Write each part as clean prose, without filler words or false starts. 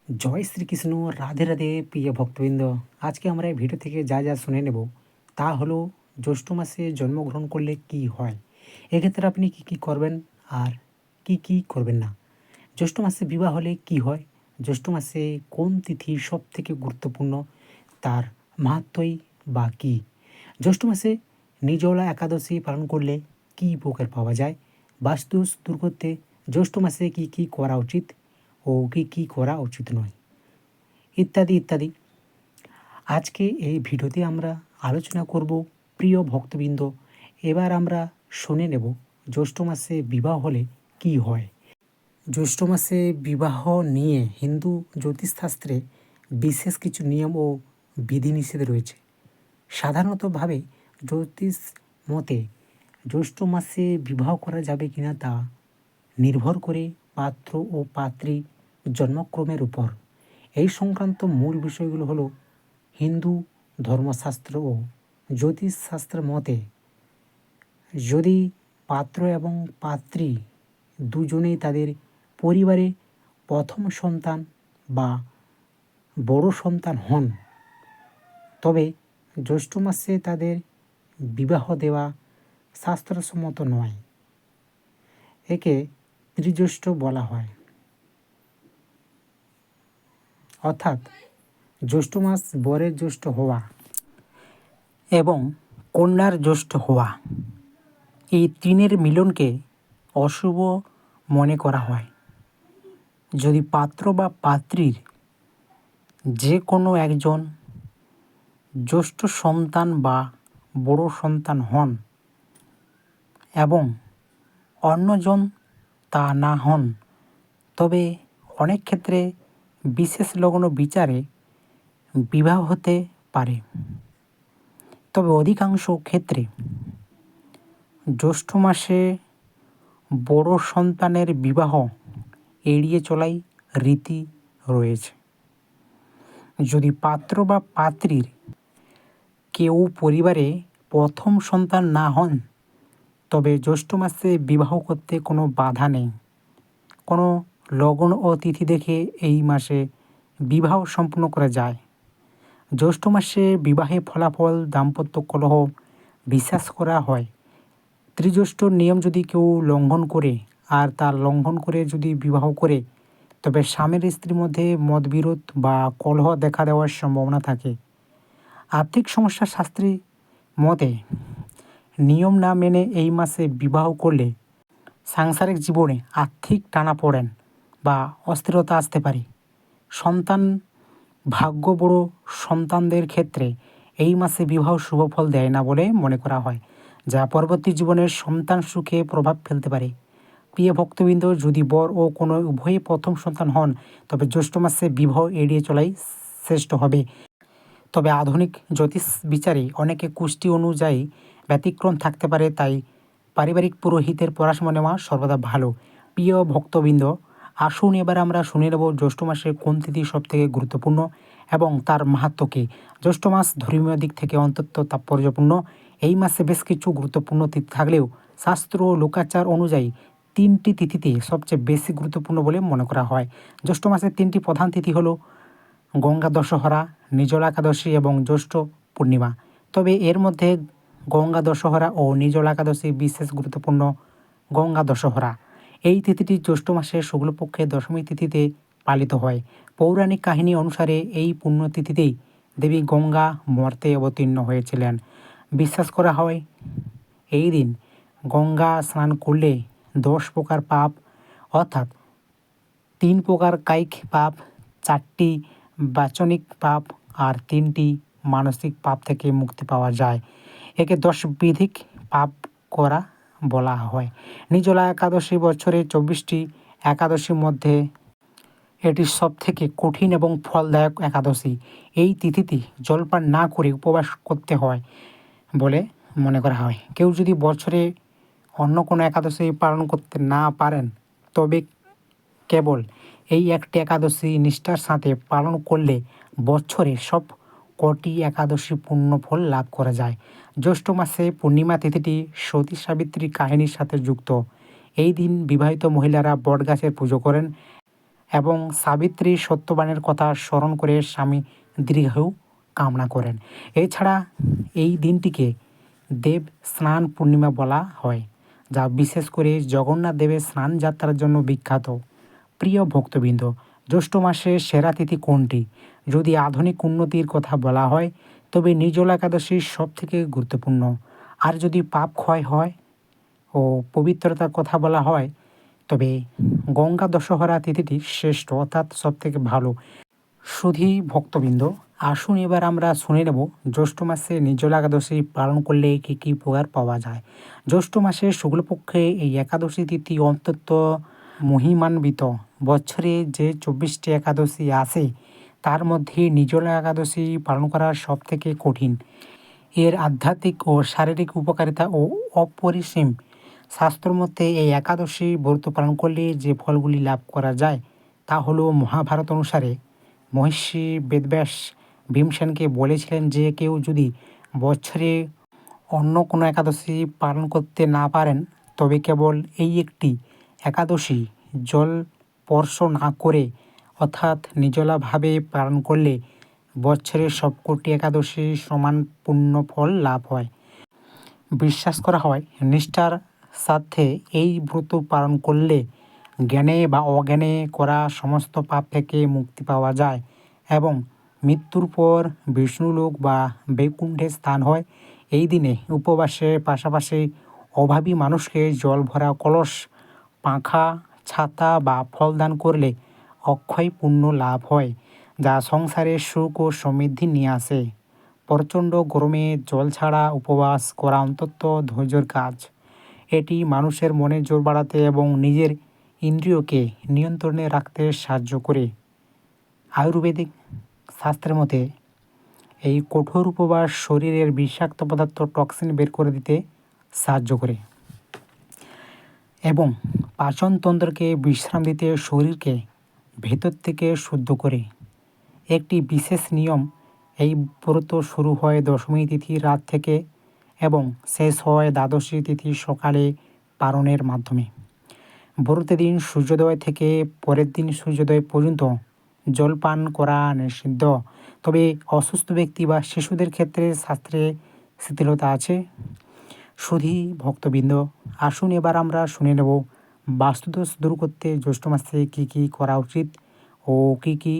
জয় শ্রীকৃষ্ণ, রাধে রাধে প্রিয় ভক্তবৃন্দ। আজকে আমরা এই ভিডিও থেকে যা যা শুনে নেব তা হলো জ্যৈষ্ঠ মাসে জন্মগ্রহণ করলে কি হয়, এক্ষেত্রে আপনি কি কি করবেন আর কি কি করবেন না। জ্যৈষ্ঠ মাসে বিবাহ হলে কি হয়, জ্যৈষ্ঠ মাসে কোন তিথি সব থেকে গুরুত্বপূর্ণ, তার মাহাত্ম্যই বা কী। জ্যৈষ্ঠ মাসে নির্জলা একাদশী পালন করলে কি উপকার পাওয়া যায়, বাস্তু দূর করতে জ্যৈষ্ঠ মাসে কি কি করা উচিত ও কি কি করা উচিত নয়, ইত্যাদি ইত্যাদি। আজকে এই ভিডিওতে আমরা আলোচনা করব প্রিয় ভক্তবৃন্দ। এবার আমরা শুনে নেব জ্যৈষ্ঠ মাসে বিবাহ হলে কি হয়। জ্যৈষ্ঠ মাসে বিবাহ নিয়ে হিন্দু জ্যোতিষশাস্ত্রে বিশেষ কিছু নিয়ম ও বিধিনিষেধ রয়েছে। সাধারণতভাবে জ্যোতিষ মতে জ্যৈষ্ঠ মাসে বিবাহ করা যাবে কিনা তা নির্ভর করে পাত্র ও পাত্রী জন্মক্রমের উপর। এই সংক্রান্ত মূল বিষয়গুলো হলো হিন্দু ধর্মশাস্ত্র ও জ্যোতিষশাস্ত্রের মতে যদি পাত্র এবং পাত্রী দুজনেই তাদের পরিবারে প্রথম সন্তান বা বড় সন্তান হন, তবে জ্যৈষ্ঠ মাসে তাদের বিবাহ দেওয়া শাস্ত্রসম্মত নয়। একে ত্রিজ্যৈষ্ঠ বলা হয়, অর্থাৎ জ্যৈষ্ঠ মাস বরের জ্যৈষ্ঠ হওয়া এবং কন্যার জ্যৈষ্ঠ হওয়া, এই তিনের মিলনকে অশুভ মনে করা হয়। যদি পাত্র বা পাত্রীর যে কোনো একজন জ্যৈষ্ঠ সন্তান বা বড় সন্তান হন এবং অন্যজন তা না হন, তবে অনেক ক্ষেত্রে বিশেষ লগ্ন বিচারে বিবাহ হতে পারে। তবে অধিকাংশ ক্ষেত্রে জ্যৈষ্ঠ মাসে বড় সন্তানের বিবাহ এড়িয়ে চলাই রীতি রয়েছে। যদি পাত্র বা পাত্রীর কেউ পরিবারে প্রথম সন্তান না হন, তবে জ্যৈষ্ঠ মাসে বিবাহ করতে কোনো বাধা নেই। কোনো লগ্ন ও তিথি দেখে এই মাসে বিবাহ সম্পন্ন করা যায়। জ্যৈষ্ঠ মাসে বিবাহে ফলাফল দাম্পত্য কলহ বিশ্বাস করা হয়। ত্রিজ্যৈষ্ঠ নিয়ম যদি কেউ লঙ্ঘন করে আর তার লঙ্ঘন করে যদি বিবাহ করে, তবে স্বামীর স্ত্রীর মধ্যে মতবিরোধ বা কলহ দেখা দেওয়ার সম্ভাবনা থাকে। আর্থিক সমস্যা শাস্ত্রী মতে নিয়ম না মেনে এই মাসে বিবাহ করলে সাংসারিক জীবনে আর্থিক টানাপোড়েন বা অস্থিরতা আসতে পারে। সন্তান ভাগ্য বড় সন্তানদের ক্ষেত্রে এই মাসে বিবাহ শুভ ফল দেয় না বলে মনে করা হয়, যা পরবর্তী জীবনের সন্তান সুখে প্রভাব ফেলতে পারে। প্রিয় ভক্তবৃন্দ, যদি বর ও কোনো উভয়ে প্রথম সন্তান হন, তবে জ্যৈষ্ঠ মাসে বিবাহ এড়িয়ে চলাই শ্রেষ্ঠ হবে। তবে আধুনিক জ্যোতিষ বিচারে অনেকে কুষ্টি অনুযায়ী ব্যতিক্রম থাকতে পারে, তাই পারিবারিক পুরোহিতের পরামর্শ নেওয়া সর্বদা ভালো। প্রিয় ভক্তবৃন্দ, আসুন এবার আমরা শুনে নেব জ্যৈষ্ঠ মাসে কোন তিথি সবথেকে গুরুত্বপূর্ণ এবং তার মাহাত্ম্য কী। জ্যৈষ্ঠ মাস ধর্মীয় দিক থেকে অত্যন্ত তাৎপর্যপূর্ণ। এই মাসে বেশ কিছু গুরুত্বপূর্ণ তিথি থাকলেও শাস্ত্র ও লোকাচার অনুযায়ী তিনটি তিথিতে সবচেয়ে বেশি গুরুত্বপূর্ণ বলে মনে করা হয়। জ্যৈষ্ঠ মাসের তিনটি প্রধান তিথি হলো গঙ্গা দশহরা, নির্জলা একাদশী এবং জ্যৈষ্ঠ পূর্ণিমা। তবে এর মধ্যে গঙ্গা দশহরা ও নির্জলা একাদশী বিশেষ গুরুত্বপূর্ণ। গঙ্গা দশহরা এই তিথিটি জ্যৈষ্ঠ মাসের শুক্লপক্ষের দশমী তিথিতে পালিত হয়। পৌরাণিক কাহিনী অনুসারে এই পুণ্যতিথিতেই দেবী গঙ্গা মর্তে অবতীর্ণ হয়েছিলেন। বিশ্বাস করা হয় এই দিন গঙ্গা স্নান করলে 10 প্রকার পাপ, অর্থাৎ 3 প্রকার কায়িক পাপ, 4টি বাচনিক পাপ আর 3টি মানসিক পাপ থেকে মুক্তি পাওয়া যায়। একে 10 বিধিক পাপ করা বলা হয়। নির্জলা একাদশী বছরের 24টি একাদশীর মধ্যে এটি সবথেকে কঠিন এবং ফলদায়ক একাদশী। এই তিথিতে জলপান না করে উপবাস করতে হয় বলে মনে করা হয়। কেউ যদি বছরে অন্য কোনো একাদশী পালন করতে না পারেন, তবে কেবল এই একটি একাদশী নিষ্ঠার সাথে পালন করলে বছরে সব কটি একাদশী পূর্ণ ফল লাভ করা যায়। জ্যৈষ্ঠ মাসে পূর্ণিমা তিথিটি সতী সাবিত্রীর কাহিনীর সাথে যুক্ত। এই দিন বিবাহিত মহিলারা বটগাছের পুজো করেন এবং সাবিত্রী সত্যবানের কথা স্মরণ করে স্বামী দীর্ঘায়ু কামনা করেন। এছাড়া এই দিনটিকে দেব স্নান পূর্ণিমা বলা হয়, যা বিশেষ করে জগন্নাথ দেবের স্নান যাত্রার জন্য বিখ্যাত। প্রিয় ভক্তবৃন্দ, জ্যৈষ্ঠ মাসের সেরা তিথি কোনটি? যদি আধুনিক উন্নতির কথা বলা হয় তবে নির্জলা একাদশী সবথেকে গুরুত্বপূর্ণ। আর যদি পাপ ক্ষয় হয় ও পবিত্রতার কথা বলা হয় তবে গঙ্গা দশহরা তিথিটি শ্রেষ্ঠ, অর্থাৎ সবথেকে ভালো। সুধী ভক্তবৃন্দ, আসুন এবার আমরা শুনে নেব জ্যৈষ্ঠ মাসে নির্জলা একাদশী পালন করলে কী কী উপকার পাওয়া যায়। জ্যৈষ্ঠ মাসের শুক্লপক্ষে এই একাদশী তিথি অত্যন্ত মহিমান্বিত। বছরে যে 24টি একাদশী আসে তার মধ্যে নির্জলা একাদশী পালন করা সবথেকে কঠিন। এর আধ্যাত্মিক ও শারীরিক উপকারিতা ও অপরিসীম। শাস্ত্রমতে এই একাদশী ব্রত পালন করলে যে ফলগুলি লাভ করা যায় তা হলো, মহাভারত অনুসারে মহর্ষি বেদব্যাস ভীমসেনকে বলেছিলেন যে কেউ যদি বছরে অন্য কোনো একাদশী পালন করতে না পারেন তবে কেবল এই একটি একাদশী জল স্পর্শ না করে অর্থাৎ নির্জলাভাবে পালন করলে বছরের সবকটি একাদশী সমান পূর্ণ ফল লাভ হয়। বিশ্বাস করা হয় নিষ্ঠার সাথে এই ব্রত পালন করলে জ্ঞানে বা অজ্ঞানে করা সমস্ত পাপ থেকে মুক্তি পাওয়া যায় এবং মৃত্যুর পর বিষ্ণুলোক বা বৈকুণ্ঠে স্থান হয়। এই দিনে উপবাসের পাশাপাশি অভাবী মানুষকে জল ভরা কলস, পাখা, ছাতা বা ফল দান করলে অক্ষয় পুণ্য লাভ হয়, যা সংসারে সুখ ও সমৃদ্ধি নিয়ে আসে। প্রচণ্ড গরমে জল ছাড়া উপবাস করা অন্তত ধৈর্যের কাজ। এটি মানুষের মনে জোর বাড়াতে এবং নিজের ইন্দ্রিয়কে নিয়ন্ত্রণে রাখতে সাহায্য করে। আয়ুর্বেদিক শাস্ত্রের মতে এই কঠোর উপবাস শরীরের বিষাক্ত পদার্থ টক্সিন বের করে দিতে সাহায্য করে এবং পাচনতন্ত্রকে বিশ্রাম দিতে শরীরকে ভেতর থেকে শুদ্ধ করে। একটি বিশেষ নিয়ম, এই ব্রত শুরু হয় দশমী তিথি রাত থেকে এবং শেষ হয় দ্বাদশী তিথি সকালে পারণের মাধ্যমে। ব্রতের দিন সূর্যোদয় থেকে পরের দিন সূর্যোদয় পর্যন্ত জলপান করা নিষিদ্ধ, তবে অসুস্থ ব্যক্তি বা শিশুদের ক্ষেত্রে শাস্ত্রে শিথিলতা আছে। সুধী ভক্তবৃন্দ, আসুন এবার আমরা শুনে নেব বাস্তুদোষ দূর করতে জ্যৈষ্ঠ মাসে কী কী করা উচিত ও কী কী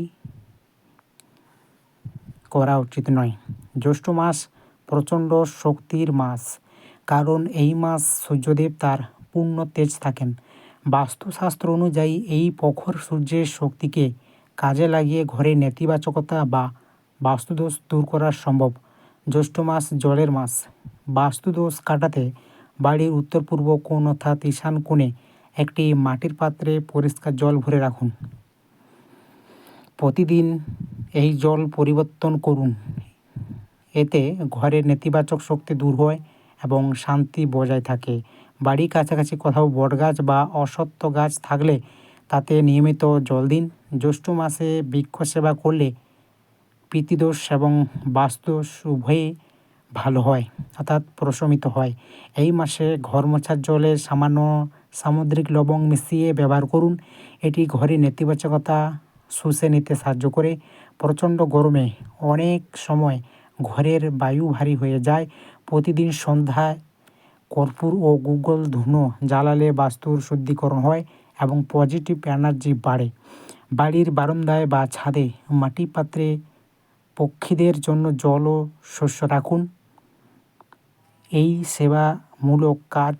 করা উচিত নয়। জ্যৈষ্ঠ মাস প্রচণ্ড শক্তির মাস, কারণ এই মাস সূর্যদেব তার পূর্ণ তেজ থাকেন। বাস্তুশাস্ত্র অনুযায়ী এই প্রখর সূর্যের শক্তিকে কাজে লাগিয়ে ঘরে নেতিবাচকতা বা বাস্তুদোষ দূর করা সম্ভব। জ্যৈষ্ঠ মাস জলের মাস। বাস্তুদোষ কাটাতে বাড়ির উত্তর পূর্ব কোণ অর্থাৎ ঈশান কোণে একটি মাটির পাত্রে পরিষ্কার জল ভরে রাখুন। প্রতিদিন এই জল পরিবর্তন করুন। এতে ঘরের নেতিবাচক শক্তি দূর হয় এবং শান্তি বজায় থাকে। বাড়ির কাছাকাছি কোথাও বটগাছ বা অশ্বত্থ গাছ থাকলে তাতে নিয়মিত জল দিন। জ্যৈষ্ঠ মাসে বৃক্ষ সেবা করলে পিতৃদোষ এবং বাস্তুদোষ উভয়ই ভালো হয়, অর্থাৎ প্রশমিত হয়। এই মাসে ঘর মোছার জলে সামান্য সামুদ্রিক লবণ মিশিয়ে ব্যবহার করুন। এটি ঘরে নেতিবাচকতা শুষে নিতে সাহায্য করে। প্রচণ্ড গরমে অনেক সময় ঘরের বায়ু ভারী হয়ে যায়। প্রতিদিন সন্ধ্যায় কর্পূর ও গুগল ধুনো জ্বালালে বাস্তুর শুদ্ধিকরণ হয় এবং পজিটিভ এনার্জি বাড়ে। বাড়ির বারান্দায় বা ছাদে মাটির পাত্রে পক্ষীদের জন্য জল ও শস্য রাখুন। এই সেবামূলক কাজ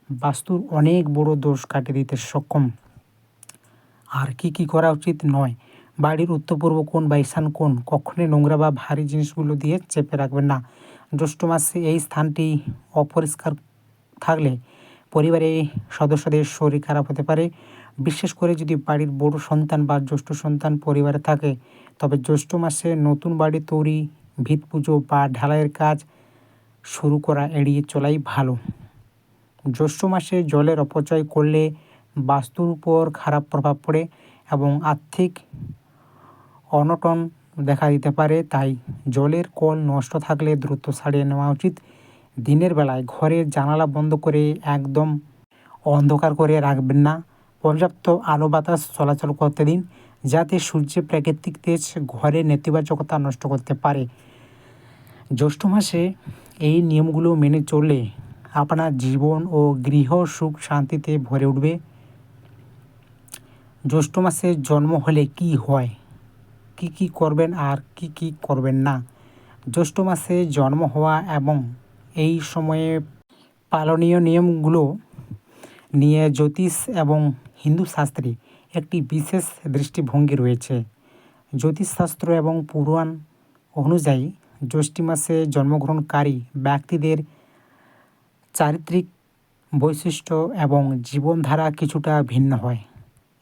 বাস্তুর অনেক বড় দোষ কাটিয়ে দিতে সক্ষম। আর কি কি করা উচিত নয়? বাড়ির উত্তর পূর্ব কোণ বা ঈশান কোণ কখনোই নোংরা বা ভারী জিনিসগুলো দিয়ে চেপে রাখবেন না। জ্যৈষ্ঠ মাসে এই স্থানটি অপরিষ্কার থাকলে পরিবারের সদস্যদের শরীর খারাপ হতে পারে। বিশেষ করে যদি বাড়ির বড় সন্তান বা জ্যেষ্ঠ সন্তান পরিবারে থাকে, তবে জ্যৈষ্ঠ মাসে নতুন বাড়ি তৈরি, ভিত পুজো বা ঢালাইয়ের কাজ শুরু করা এড়িয়ে চলাই ভালো। জ্যৈষ্ঠ মাসে জলের অপচয় করলে বাস্তুর উপর খারাপ প্রভাব পড়ে এবং আর্থিক অনটন দেখা দিতে পারে। তাই জলের কল নষ্ট থাকলে দ্রুত সারিয়ে নেওয়া উচিত। দিনের বেলায় ঘরের জানালা বন্ধ করে একদম অন্ধকার করে রাখবেন না। পর্যাপ্ত আলো বাতাস চলাচল করতে দিন, যাতে সূর্যের প্রাকৃতিক তেজ ঘরের নেতিবাচকতা নষ্ট করতে পারে। জ্যৈষ্ঠ মাসে এই নিয়মগুলো মেনে চললে আপনার জীবন ও গৃহ সুখ শান্তিতে ভরে উঠবে। জ্যৈষ্ঠ মাসে জন্ম হলে কি হয়, কি করবেন আর কি করবেন না। জ্যৈষ্ঠ মাসে জন্ম হওয়া এবং এই সময়ে পালনীয় নিয়মগুলো নিয়ে জ্যোতিষ এবং হিন্দু শাস্ত্রে একটি বিশেষ দৃষ্টিভঙ্গি রয়েছে। জ্যোতিষশাস্ত্র এবং পুরাণ অনুযায়ী জ্যৈষ্ঠ মাসে জন্মগ্রহণকারী ব্যক্তিদের চারিত্রিক বৈশিষ্ট্য এবং জীবনধারা কিছুটা ভিন্ন হয়।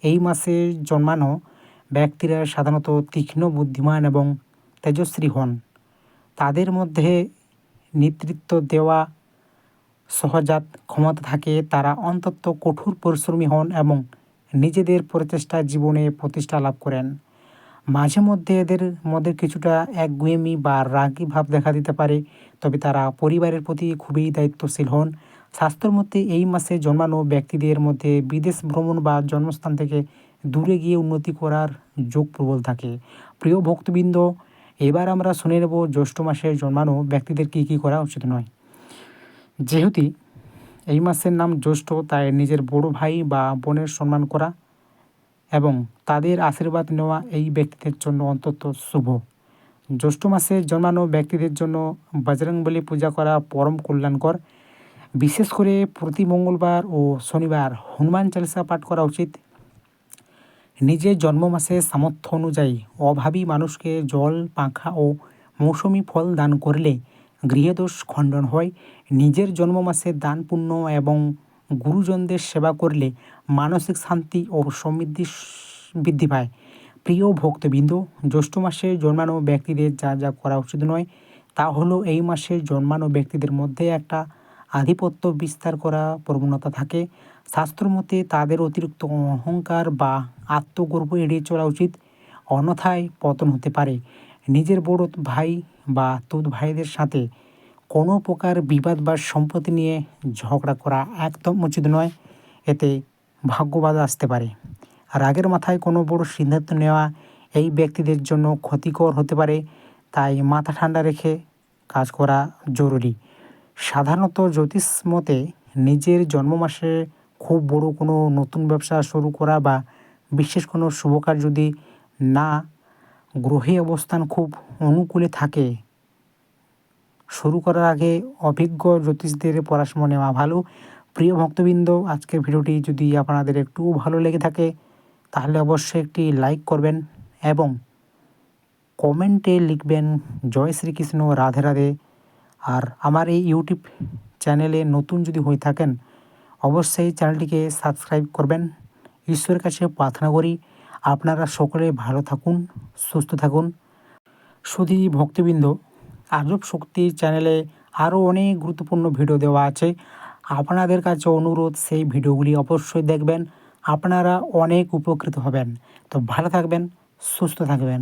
এই মাসে জন্মানো ব্যক্তিরা সাধারণত তীক্ষ্ণ, বুদ্ধিমান এবং তেজস্বী হন। তাদের মধ্যে নেতৃত্ব দেওয়া সহজাত ক্ষমতা থাকে। তারা অত্যন্ত কঠোর পরিশ্রমী হন এবং নিজেদের প্রচেষ্টায় জীবনে প্রতিষ্ঠা লাভ করেন। মাঝে মধ্যে এদের মধ্যে কিছুটা একগুঁয়েমি বা রাগী ভাব দেখা দিতে পারে, তবে তারা পরিবারের প্রতি খুবই দায়িত্বশীল হন। শাস্ত্রের মধ্যে এই মাসে জন্মানো ব্যক্তিদের মধ্যে বিদেশ ভ্রমণ বা জন্মস্থান থেকে দূরে গিয়ে উন্নতি করার যোগ প্রবল থাকে। প্রিয় ভক্তবৃন্দ, এবার আমরা শুনে নেব জ্যৈষ্ঠ মাসে জন্মানো ব্যক্তিদের কী করা উচিত নয়। যেহেতু এই মাসের নাম জ্যৈষ্ঠ, তাই নিজের বড় ভাই বা বোনের সম্মান করা এবং তাদের আশীর্বাদ নেওয়া এই ব্যক্তিদের জন্য অত্যন্ত শুভ। জ্যৈষ্ঠ মাসে জন্মানো ব্যক্তিদের জন্য বজরংবলী পূজা করা পরম কল্যাণকর। বিশেষ করে প্রতি মঙ্গলবার ও শনিবার হনুমান চালিসা পাঠ করা উচিত। নিজের জন্ম মাসের সামর্থ্য অনুযায়ী অভাবী মানুষকে জল, পাখা ও মৌসুমি ফল দান করলে গৃহদোষ খণ্ডন হয়। নিজের জন্ম মাসে দান, পুণ্য এবং গুরুজনদের সেবা করলে মানসিক শান্তি ও সমৃদ্ধি বৃদ্ধি পায়। প্রিয় ভক্তবৃন্দ, জ্যৈষ্ঠ মাসে জন্মানো ব্যক্তিদের যা করা উচিত নয় তা হলো এই মাসে জন্মানো ব্যক্তিদের মধ্যে একটা আধিপত্য বিস্তার করা প্রবণতা থাকে। শাস্ত্র মতে তাদের অতিরিক্ত অহংকার বা আত্মগর্ব এড়িয়ে চলা উচিত, অন্যথায় পতন হতে পারে। নিজের বড় ভাই বা তুত ভাইদের সাথে কোনো প্রকার বিবাদ বা সম্পত্তি নিয়ে ঝগড়া করা একদম উচিত নয়, এতে ভাগ্যবাধা আসতে পারে। রাগের মাথায় কোনো বড় সিদ্ধান্ত নেওয়া এই ব্যক্তিদের জন্য ক্ষতিকর হতে পারে, তাই মাথা ঠান্ডা রেখে কাজ করা জরুরি। সাধারণত জ্যোতিষ মতে নিজের জন্ম মাসে খুব বড় কোনো নতুন ব্যবসা শুরু করা বা বিশেষ কোনো শুভকাজ যদি না গ্রহে অবস্থান খুব অনুকূলে থাকে, শুরু করার আগে অভিজ্ঞ জ্যোতিষদের পরামর্শ নেওয়া ভালো। প্রিয় ভক্তবৃন্দ, আজকের ভিডিওটি যদি আপনাদের একটু ভালো লেগে থাকে তাহলে অবশ্যই একটি লাইক করবেন এবং কমেন্টে লিখবেন জয় শ্রীকৃষ্ণ, রাধে রাধে। আর আমার এই ইউটিউব চ্যানেলে নতুন যদি হয়ে থাকেন অবশ্যই চ্যানেলটিকে সাবস্ক্রাইব করবেন। ঈশ্বরের কাছে প্রার্থনা করি আপনারা সকলে ভালো থাকুন, সুস্থ থাকুন। শুধু ভক্তবৃন্দ, আজব শক্তি চ্যানেলে আরও অনেক গুরুত্বপূর্ণ ভিডিও দেওয়া আছে। আপনাদের কাছে অনুরোধ, সেই ভিডিওগুলি অবশ্যই দেখবেন, আপনারা অনেক উপকৃত হবেন। তো ভালো থাকবেন, সুস্থ থাকবেন।